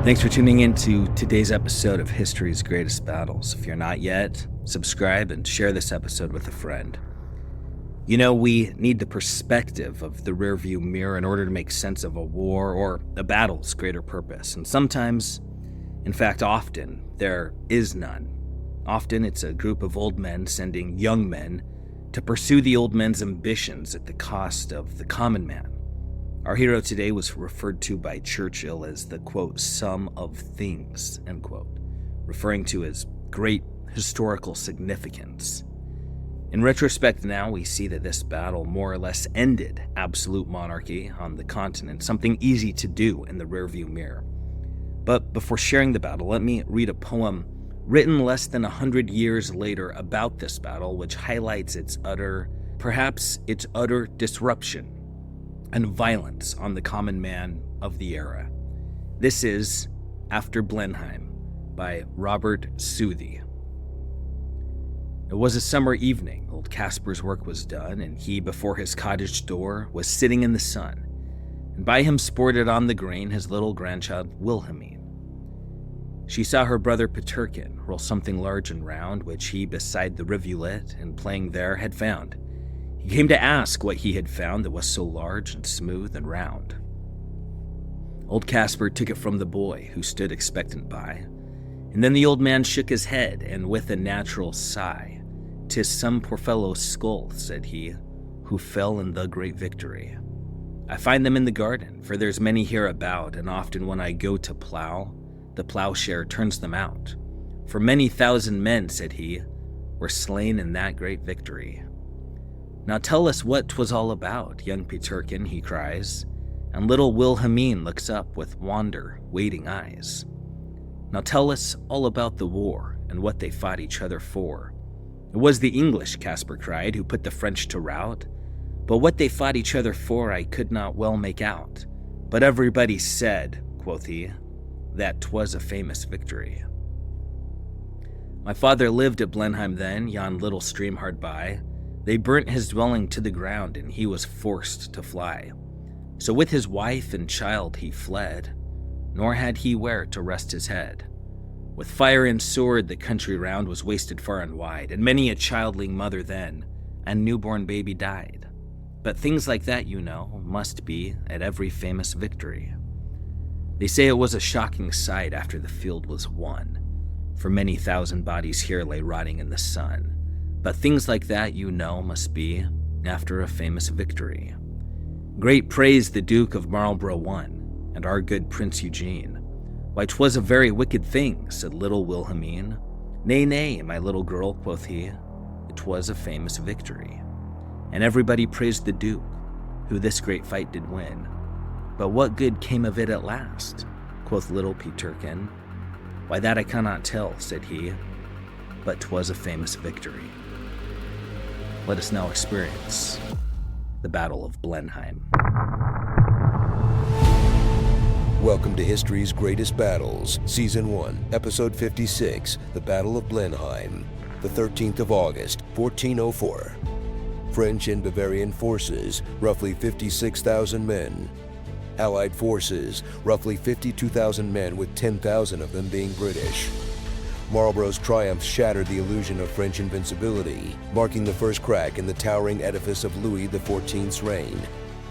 Thanks for tuning in to today's episode of History's Greatest Battles. If you're not yet, subscribe and share this episode with a friend. You know, we need the perspective of the rearview mirror in order to make sense of a war or a battle's greater purpose. And sometimes, in fact often, there is none. Often it's a group of old men sending young men to pursue the old men's ambitions at the cost of the common man. Our hero today was referred to by Churchill as the, quote, sum of things, end quote, referring to his great historical significance. In retrospect now, we see that this battle more or less ended absolute monarchy on the continent, something easy to do in the rearview mirror. But before sharing the battle, let me read a poem written less than 100 years later about this battle, which highlights perhaps its utter disruption and violence on the common man of the era. This is After Blenheim by Robert Southey. It was a summer evening. Old Caspar's work was done, and he, before his cottage door, was sitting in the sun, and by him sported on the grain his little grandchild Wilhelmine. She saw her brother Peterkin roll something large and round, which he, beside the rivulet, and playing there, had found. He came to ask what he had found that was so large and smooth and round. Old Caspar took it from the boy, who stood expectant by, and then the old man shook his head, and with a natural sigh, "'Tis some poor fellow's skull," said he, "who fell in the great victory. I find them in the garden, for there's many here about, and often when I go to plow, the plowshare turns them out. For many thousand men," said he, "were slain in that great victory. Now tell us what 'twas all about, young Peterkin," he cries, and little Wilhelmine looks up with waiting eyes. "Now tell us all about the war, and what they fought each other for." "It was the English," Caspar cried, "who put the French to rout, but what they fought each other for I could not well make out. But everybody said," quoth he, "that 'twas a famous victory. My father lived at Blenheim then, yon little stream hard by. They burnt his dwelling to the ground, and he was forced to fly. So with his wife and child he fled, nor had he where to rest his head. With fire and sword the country round was wasted far and wide, and many a childling mother then, and newborn baby died. But things like that, you know, must be at every famous victory. They say it was a shocking sight after the field was won, for many thousand bodies here lay rotting in the sun. But things like that, you know, must be after a famous victory. Great praise the Duke of Marlborough won, and our good Prince Eugene. Why, 'twas a very wicked thing," said little Wilhelmine. "Nay, nay, my little girl," quoth he, "it was a famous victory. And everybody praised the Duke, who this great fight did win. But what good came of it at last?" quoth little Peterkin. "Why, that I cannot tell," said he, "but 'twas a famous victory." Let us now experience the Battle of Blenheim. Welcome to History's Greatest Battles, Season 1, Episode 56, The Battle of Blenheim, the 13th of August, 1404. French and Bavarian forces, roughly 56,000 men. Allied forces, roughly 52,000 men, with 10,000 of them being British. Marlborough's triumph shattered the illusion of French invincibility, marking the first crack in the towering edifice of Louis XIV's reign.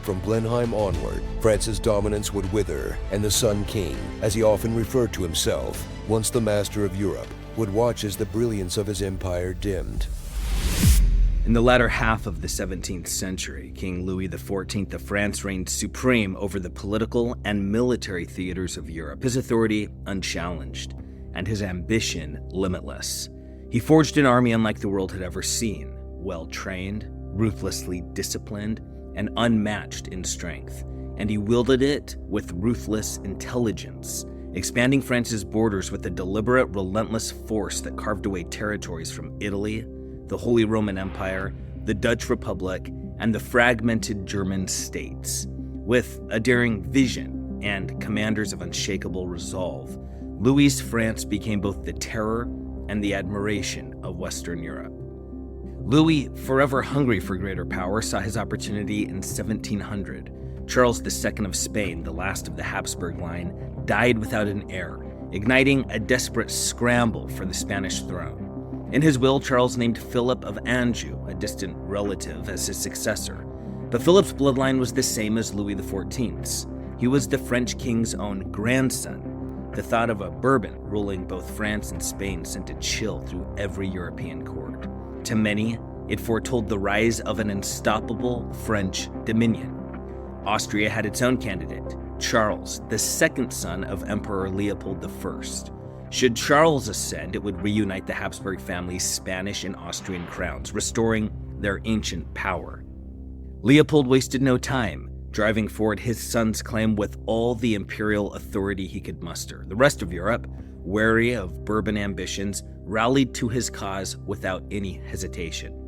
From Blenheim onward, France's dominance would wither, and the Sun King, as he often referred to himself, once the master of Europe, would watch as the brilliance of his empire dimmed. In the latter half of the 17th century, King Louis XIV of France reigned supreme over the political and military theaters of Europe, his authority unchallenged, and his ambition limitless. He forged an army unlike the world had ever seen, well-trained, ruthlessly disciplined, and unmatched in strength, and he wielded it with ruthless intelligence, expanding France's borders with a deliberate, relentless force that carved away territories from Italy, the Holy Roman Empire, the Dutch Republic, and the fragmented German states. With a daring vision and commanders of unshakable resolve, Louis's France became both the terror and the admiration of Western Europe. Louis, forever hungry for greater power, saw his opportunity in 1700. Charles II of Spain, the last of the Habsburg line, died without an heir, igniting a desperate scramble for the Spanish throne. In his will, Charles named Philip of Anjou, a distant relative, as his successor. But Philip's bloodline was the same as Louis XIV's. He was the French king's own grandson. The thought of a Bourbon ruling both France and Spain sent a chill through every European court. To many, it foretold the rise of an unstoppable French dominion. Austria had its own candidate, Charles, the second son of Emperor Leopold I. Should Charles ascend, it would reunite the Habsburg family's Spanish and Austrian crowns, restoring their ancient power. Leopold wasted no time, driving forward his son's claim with all the imperial authority he could muster. The rest of Europe, wary of Bourbon ambitions, rallied to his cause without any hesitation.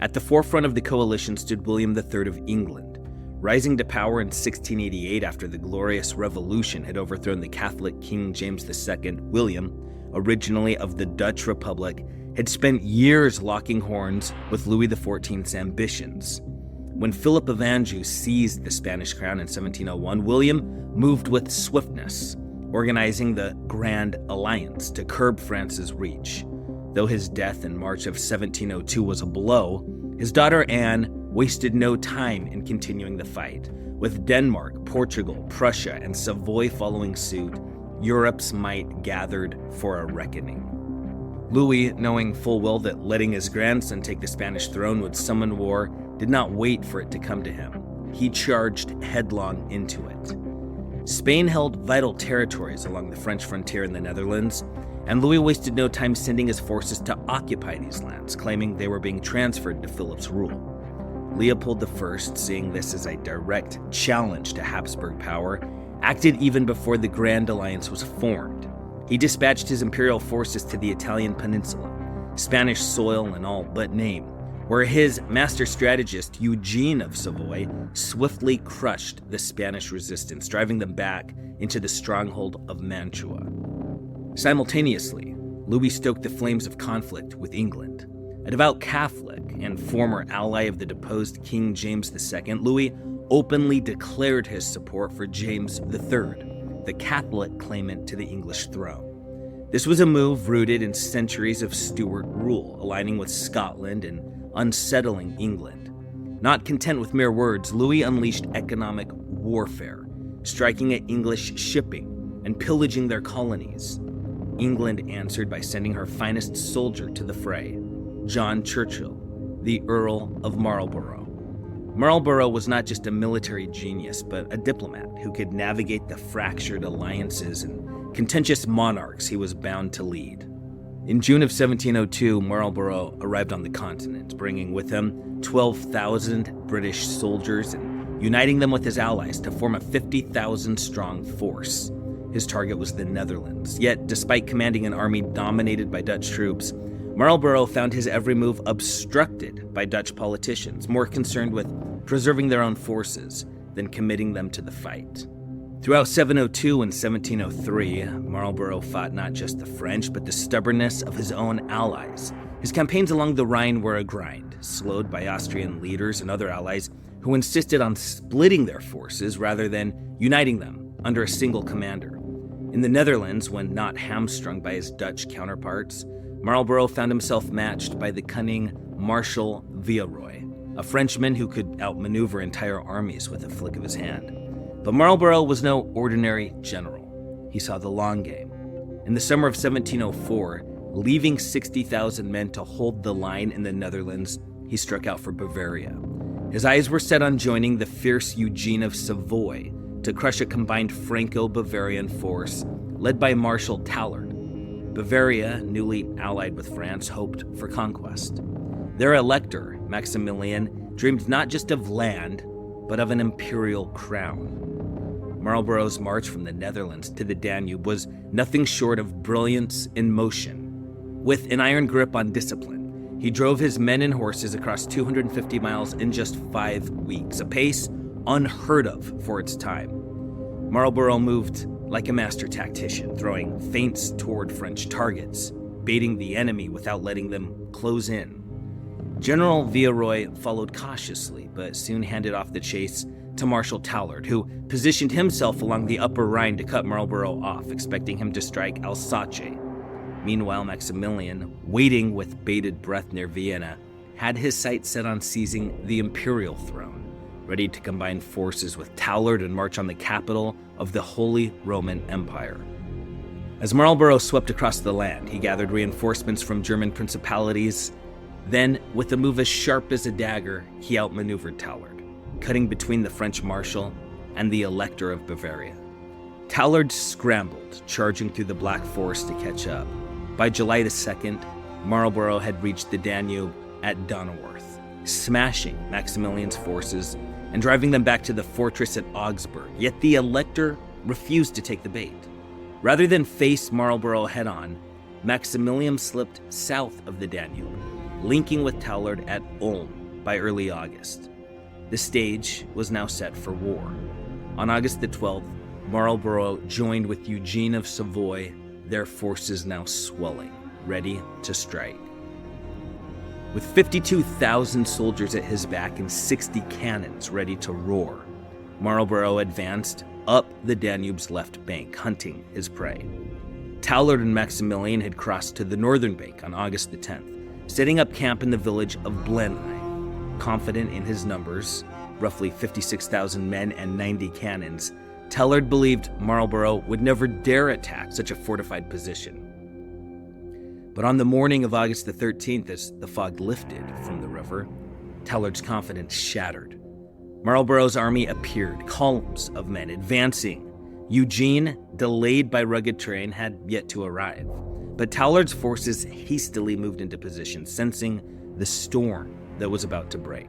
At the forefront of the coalition stood William III of England. Rising to power in 1688 after the Glorious Revolution had overthrown the Catholic King James II, William, originally of the Dutch Republic, had spent years locking horns with Louis XIV's ambitions. When Philip of Anjou seized the Spanish crown in 1701, William moved with swiftness, organizing the Grand Alliance to curb France's reach. Though his death in March of 1702 was a blow, his daughter Anne wasted no time in continuing the fight. With Denmark, Portugal, Prussia, and Savoy following suit, Europe's might gathered for a reckoning. Louis, knowing full well that letting his grandson take the Spanish throne would summon war, did not wait for it to come to him. He charged headlong into it. Spain held vital territories along the French frontier in the Netherlands, and Louis wasted no time sending his forces to occupy these lands, claiming they were being transferred to Philip's rule. Leopold I, seeing this as a direct challenge to Habsburg power, acted even before the Grand Alliance was formed. He dispatched his imperial forces to the Italian peninsula, Spanish soil in all but name, where his master strategist, Eugene of Savoy, swiftly crushed the Spanish resistance, driving them back into the stronghold of Mantua. Simultaneously, Louis stoked the flames of conflict with England. A devout Catholic and former ally of the deposed King James II, Louis openly declared his support for James III, the Catholic claimant to the English throne. This was a move rooted in centuries of Stuart rule, aligning with Scotland and unsettling England. Not content with mere words, Louis unleashed economic warfare, striking at English shipping and pillaging their colonies. England answered by sending her finest soldier to the fray, John Churchill, the Earl of Marlborough. Marlborough was not just a military genius, but a diplomat who could navigate the fractured alliances and contentious monarchs he was bound to lead. In June of 1702, Marlborough arrived on the continent, bringing with him 12,000 British soldiers and uniting them with his allies to form a 50,000-strong force. His target was the Netherlands. Yet, despite commanding an army dominated by Dutch troops, Marlborough found his every move obstructed by Dutch politicians, more concerned with preserving their own forces than committing them to the fight. Throughout 702 and 1703, Marlborough fought not just the French, but the stubbornness of his own allies. His campaigns along the Rhine were a grind, slowed by Austrian leaders and other allies who insisted on splitting their forces rather than uniting them under a single commander. In the Netherlands, when not hamstrung by his Dutch counterparts, Marlborough found himself matched by the cunning Marshal Villeroy, a Frenchman who could outmaneuver entire armies with a flick of his hand. But Marlborough was no ordinary general. He saw the long game. In the summer of 1704, leaving 60,000 men to hold the line in the Netherlands, he struck out for Bavaria. His eyes were set on joining the fierce Eugene of Savoy to crush a combined Franco-Bavarian force led by Marshal Tallard. Bavaria, newly allied with France, hoped for conquest. Their elector, Maximilian, dreamed not just of land, but of an imperial crown. Marlborough's march from the Netherlands to the Danube was nothing short of brilliance in motion. With an iron grip on discipline, he drove his men and horses across 250 miles in just 5 weeks, a pace unheard of for its time. Marlborough moved like a master tactician, throwing feints toward French targets, baiting the enemy without letting them close in. General Villeroy followed cautiously, but soon handed off the chase to Marshal Tallard, who positioned himself along the upper Rhine to cut Marlborough off, expecting him to strike Alsace. Meanwhile, Maximilian, waiting with bated breath near Vienna, had his sights set on seizing the imperial throne, ready to combine forces with Tallard and march on the capital of the Holy Roman Empire. As Marlborough swept across the land, he gathered reinforcements from German principalities. Then, with a move as sharp as a dagger, he outmaneuvered Tallard, cutting between the French marshal and the Elector of Bavaria. Tallard scrambled, charging through the Black Forest to catch up. By July the 2nd, Marlborough had reached the Danube at Donauworth, smashing Maximilian's forces and driving them back to the fortress at Augsburg. Yet the Elector refused to take the bait. Rather than face Marlborough head-on, Maximilian slipped south of the Danube, linking with Tallard at Ulm by early August. The stage was now set for war. On August the 12th, Marlborough joined with Eugene of Savoy, their forces now swelling, ready to strike. With 52,000 soldiers at his back and 60 cannons ready to roar, Marlborough advanced up the Danube's left bank, hunting his prey. Tallard and Maximilian had crossed to the northern bank on August the 10th, setting up camp in the village of Blenheim. Confident in his numbers, roughly 56,000 men and 90 cannons, Tallard believed Marlborough would never dare attack such a fortified position. But on the morning of August the 13th, as the fog lifted from the river, Tallard's confidence shattered. Marlborough's army appeared, columns of men advancing. Eugene, delayed by rugged terrain, had yet to arrive. But Tallard's forces hastily moved into position, sensing the storm that was about to break.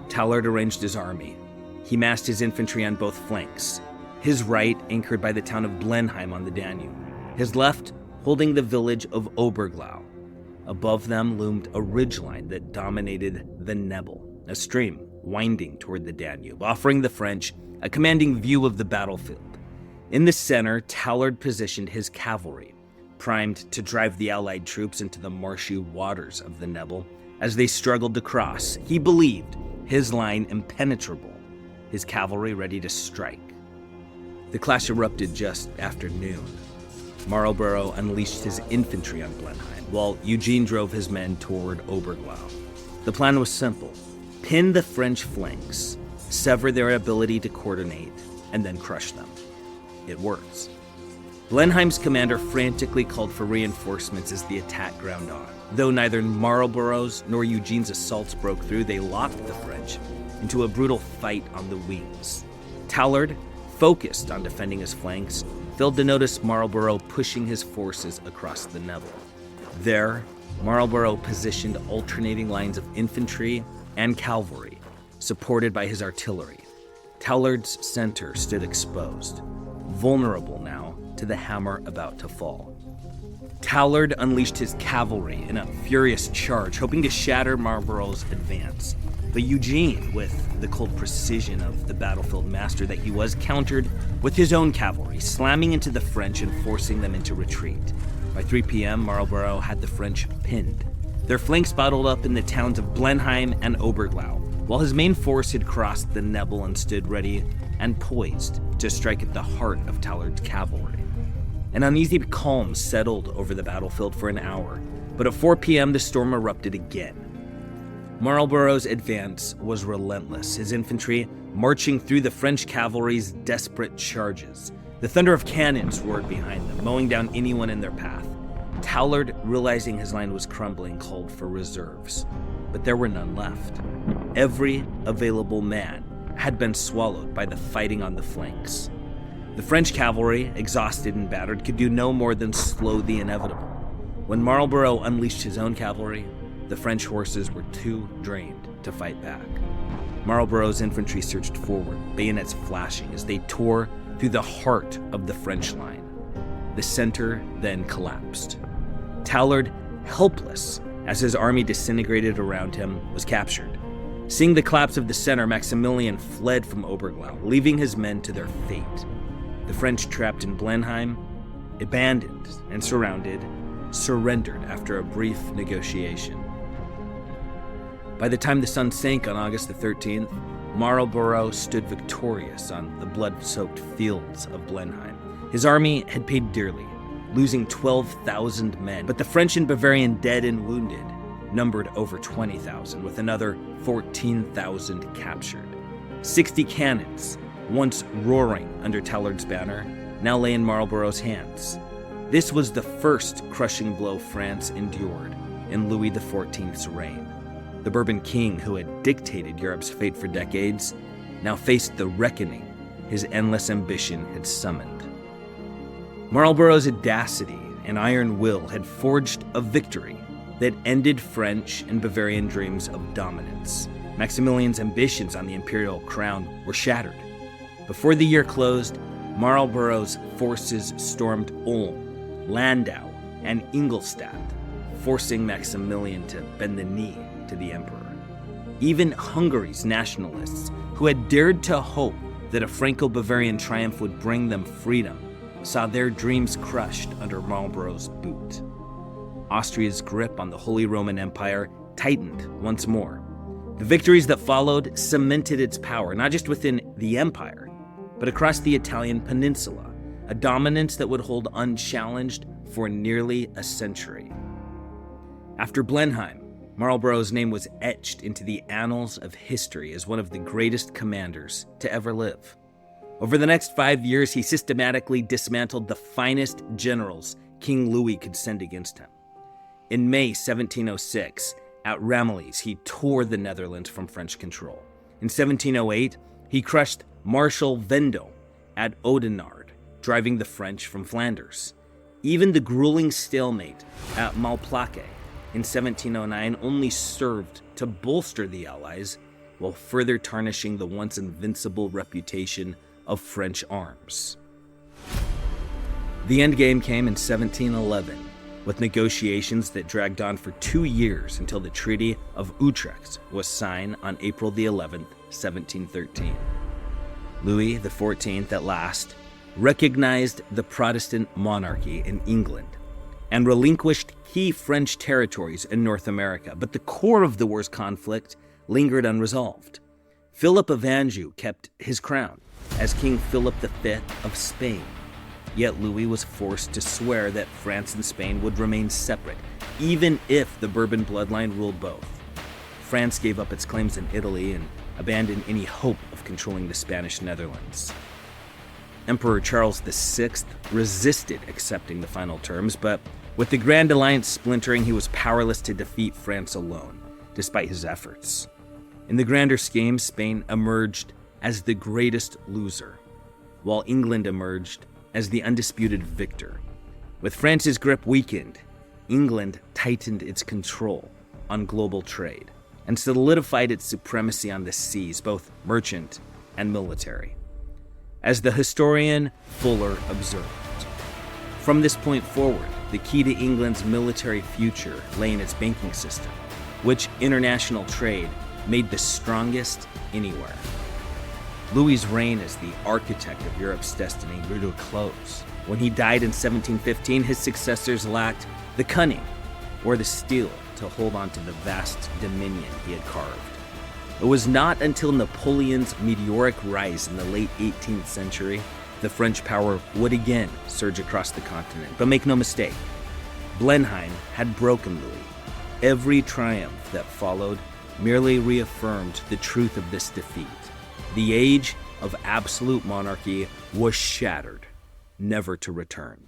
Tallard arranged his army. He massed his infantry on both flanks, his right anchored by the town of Blenheim on the Danube, his left holding the village of Oberglau. Above them loomed a ridgeline that dominated the Nebel, a stream winding toward the Danube, offering the French a commanding view of the battlefield. In the center, Tallard positioned his cavalry, primed to drive the Allied troops into the marshy waters of the Nebel as they struggled to cross. He believed his line impenetrable, his cavalry ready to strike. The clash erupted just after noon. Marlborough unleashed his infantry on Blenheim, while Eugene drove his men toward Oberglau. The plan was simple: pin the French flanks, sever their ability to coordinate, and then crush them. It works. Blenheim's commander frantically called for reinforcements as the attack ground on. Though neither Marlborough's nor Eugene's assaults broke through, they locked the French into a brutal fight on the wings. Tallard, focused on defending his flanks, failed to notice Marlborough pushing his forces across the Nebel. There, Marlborough positioned alternating lines of infantry and cavalry, supported by his artillery. Tallard's center stood exposed, vulnerable now to the hammer about to fall. Tallard unleashed his cavalry in a furious charge, hoping to shatter Marlborough's advance. But Eugene, with the cold precision of the battlefield master that he was, countered with his own cavalry, slamming into the French and forcing them into retreat. By 3 p.m., Marlborough had the French pinned. Their flanks bottled up in the towns of Blenheim and Oberglau, while his main force had crossed the Nebel and stood ready and poised to strike at the heart of Tallard's cavalry. An uneasy calm settled over the battlefield for an hour, but at 4 p.m. the storm erupted again. Marlborough's advance was relentless, his infantry marching through the French cavalry's desperate charges. The thunder of cannons roared behind them, mowing down anyone in their path. Tallard, realizing his line was crumbling, called for reserves, but there were none left. Every available man had been swallowed by the fighting on the flanks. The French cavalry, exhausted and battered, could do no more than slow the inevitable. When Marlborough unleashed his own cavalry, the French horses were too drained to fight back. Marlborough's infantry surged forward, bayonets flashing as they tore through the heart of the French line. The center then collapsed. Tallard, helpless as his army disintegrated around him, was captured. Seeing the collapse of the center, Maximilian fled from Oberglau, leaving his men to their fate. The French, trapped in Blenheim, abandoned and surrounded, surrendered after a brief negotiation. By the time the sun sank on August the 13th, Marlborough stood victorious on the blood-soaked fields of Blenheim. His army had paid dearly, losing 12,000 men, but the French and Bavarian dead and wounded numbered over 20,000, with another 14,000 captured. 60 cannons, once roaring under Tallard's banner, now lay in Marlborough's hands. This was the first crushing blow France endured in Louis XIV's reign. The Bourbon king, who had dictated Europe's fate for decades, now faced the reckoning his endless ambition had summoned. Marlborough's audacity and iron will had forged a victory that ended French and Bavarian dreams of dominance. Maximilian's ambitions on the imperial crown were shattered. Before the year closed, Marlborough's forces stormed Ulm, Landau, and Ingolstadt, forcing Maximilian to bend the knee to the emperor. Even Hungary's nationalists, who had dared to hope that a Franco-Bavarian triumph would bring them freedom, saw their dreams crushed under Marlborough's boot. Austria's grip on the Holy Roman Empire tightened once more. The victories that followed cemented its power, not just within the empire, but across the Italian peninsula, a dominance that would hold unchallenged for nearly a century. After Blenheim, Marlborough's name was etched into the annals of history as one of the greatest commanders to ever live. Over the next 5 years, he systematically dismantled the finest generals King Louis could send against him. In May 1706, at Ramillies, he tore the Netherlands from French control. In 1708, he crushed Marshal Vendôme at Oudenarde, driving the French from Flanders. Even the grueling stalemate at Malplaquet in 1709 only served to bolster the Allies while further tarnishing the once invincible reputation of French arms. The endgame came in 1711, with negotiations that dragged on for 2 years until the Treaty of Utrecht was signed on April the 11th, 1713. Louis XIV at last recognized the Protestant monarchy in England and relinquished key French territories in North America, but the core of the war's conflict lingered unresolved. Philip of Anjou kept his crown as King Philip V of Spain, yet Louis was forced to swear that France and Spain would remain separate, even if the Bourbon bloodline ruled both. France gave up its claims in Italy and abandoned any hope of controlling the Spanish Netherlands. Emperor Charles VI resisted accepting the final terms, but with the Grand Alliance splintering, he was powerless to defeat France alone, despite his efforts. In the grander scheme, Spain emerged as the greatest loser, while England emerged as the undisputed victor. With France's grip weakened, England tightened its control on global trade and solidified its supremacy on the seas, both merchant and military. As the historian Fuller observed, from this point forward, the key to England's military future lay in its banking system, which international trade made the strongest anywhere. Louis's reign as the architect of Europe's destiny drew to a close. When he died in 1715, his successors lacked the cunning or the steel to hold on to the vast dominion he had carved. It was not until Napoleon's meteoric rise in the late 18th century the French power would again surge across the continent. But make no mistake, Blenheim had broken Louis. Every triumph that followed merely reaffirmed the truth of this defeat. The age of absolute monarchy was shattered, never to return.